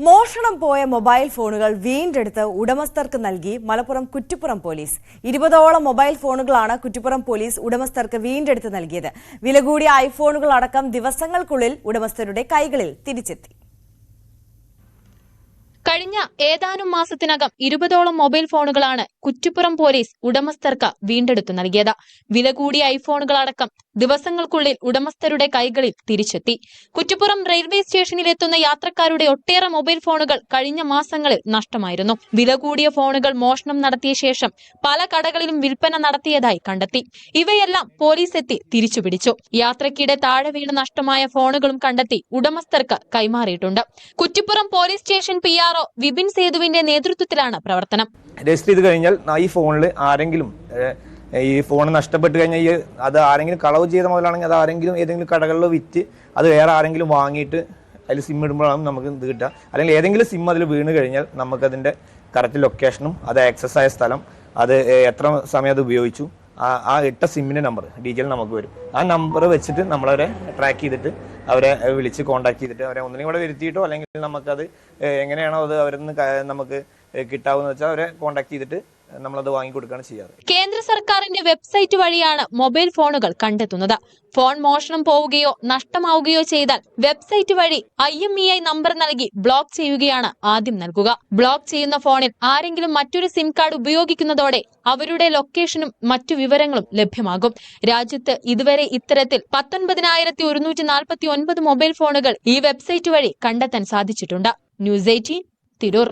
മോഷണം പോയ മൊബൈൽ ഫോണുകൾ വീണ്ടെടുത്ത് ഉടമസ്ഥർക്ക് നൽകി മലപ്പുറം കുറ്റിപ്പുറം പോലീസ്. 20ഓളം മൊബൈൽ ഫോണുകളാണ് കുറ്റിപ്പുറം പോലീസ് ഉടമസ്ഥർക്ക് വീണ്ടെടുത്ത് നൽകിയത്. വില കൂടിയ ഐഫോണുകൾ അടക്കം ദിവസങ്ങൾക്കുള്ളിൽ ഉടമസ്ഥരുടെ കൈകളിൽ തിരിച്ചെത്തി. കഴിഞ്ഞ ഏതാനും മാസത്തിനകം 20ഓളം മൊബൈൽ ഫോണുകളാണ് കുറ്റിപ്പുറം പോലീസ് ഉടമസ്ഥർക്ക് വീണ്ടെടുത്തു നൽകിയത്. വില കൂടിയ ഐഫോണുകളടക്കം ദിവസങ്ങൾക്കുള്ളിൽ ഉടമസ്ഥരുടെ കൈകളിൽ തിരിച്ചെത്തി. കുറ്റിപ്പുറം റെയിൽവേ സ്റ്റേഷനിലെത്തുന്ന യാത്രക്കാരുടെ ഒട്ടേറെ മൊബൈൽ ഫോണുകൾ കഴിഞ്ഞ മാസങ്ങളിൽ നഷ്ടമായിരുന്നു. വില കൂടിയ ഫോണുകൾ മോഷണം നടത്തിയ ശേഷം പല കടകളിലും വിൽപ്പന നടത്തിയതായി കണ്ടെത്തി. ഇവയെല്ലാം പോലീസ് എത്തി തിരിച്ചുപിടിച്ചു. യാത്രക്കിടെ താഴെ വീണ് നഷ്ടമായ ഫോണുകളും കണ്ടെത്തി ഉടമസ്ഥർക്ക് കൈമാറിയിട്ടുണ്ട്. Kuttippuram police station PRO Vipin സേതുവിന്റെ നേതൃത്വത്തിലാണ് പ്രവർത്തനം. രജിസ്റ്റർ ചെയ്ത് കഴിഞ്ഞാൽ ഈ ഫോണിൽ ആരെങ്കിലും ഈ ഫോൺ നഷ്ടപ്പെട്ട് കഴിഞ്ഞാൽ അത് ആരെങ്കിലും കളവ് ചെയ്ത മുതലാണെങ്കിൽ അത് ആരെങ്കിലും ഏതെങ്കിലും കടകളിൽ വിറ്റ് അത് വേറെ ആരെങ്കിലും വാങ്ങിയിട്ട് അതിൽ സിം ഇടുമ്പോഴാണ് നമുക്ക് ഇത് കിട്ടുക. അല്ലെങ്കിൽ ഏതെങ്കിലും സിം അതിൽ വീണ് കഴിഞ്ഞാൽ നമുക്കതിൻ്റെ കറക്റ്റ് ലൊക്കേഷനും അത് ആക്സസ് ആയ സ്ഥലം അത് എത്ര സമയം അത് ഉപയോഗിച്ചു ആ ഇട്ട സിമ്മിൻ്റെ നമ്പർ ഡീറ്റെയിൽ നമുക്ക് വരും. ആ നമ്പർ വെച്ചിട്ട് നമ്മളവരെ ട്രാക്ക് ചെയ്തിട്ട് അവരെ വിളിച്ച് കോൺടാക്ട് ചെയ്തിട്ട് അവരെ ഒന്നിനും കൂടെ വരുത്തിയിട്ടോ അല്ലെങ്കിൽ നമുക്കത് എങ്ങനെയാണോ അത് അവരിൽ നിന്ന് നമുക്ക് കിട്ടാവുന്ന വെച്ചാൽ അവരെ കോൺടാക്ട് ചെയ്തിട്ട് നമ്മളത് വാങ്ങിക്കൊടുക്കുകയാണ് ചെയ്യാറ്. കേന്ദ്ര സർക്കാരിന്റെ വെബ്സൈറ്റ് വഴിയാണ് മൊബൈൽ ഫോണുകൾ കണ്ടെത്തുന്നത്. ഫോൺ മോഷണം പോവുകയോ നഷ്ടമാവുകയോ ചെയ്താൽ വെബ്സൈറ്റ് വഴി IMEI നമ്പർ നൽകി ബ്ലോക്ക് ചെയ്യുകയാണ് ആദ്യം നൽകുക. ബ്ലോക്ക് ചെയ്യുന്ന ഫോണിൽ ആരെങ്കിലും മറ്റൊരു സിം കാർഡ് ഉപയോഗിക്കുന്നതോടെ അവരുടെ ലൊക്കേഷനും മറ്റു വിവരങ്ങളും ലഭ്യമാകും. രാജ്യത്ത് ഇതുവരെ ഇത്തരത്തിൽ 19,149 മൊബൈൽ ഫോണുകൾ ഈ വെബ്സൈറ്റ് വഴി കണ്ടെത്താൻ സാധിച്ചിട്ടുണ്ട്. ന്യൂസ് 18 തിരൂർ.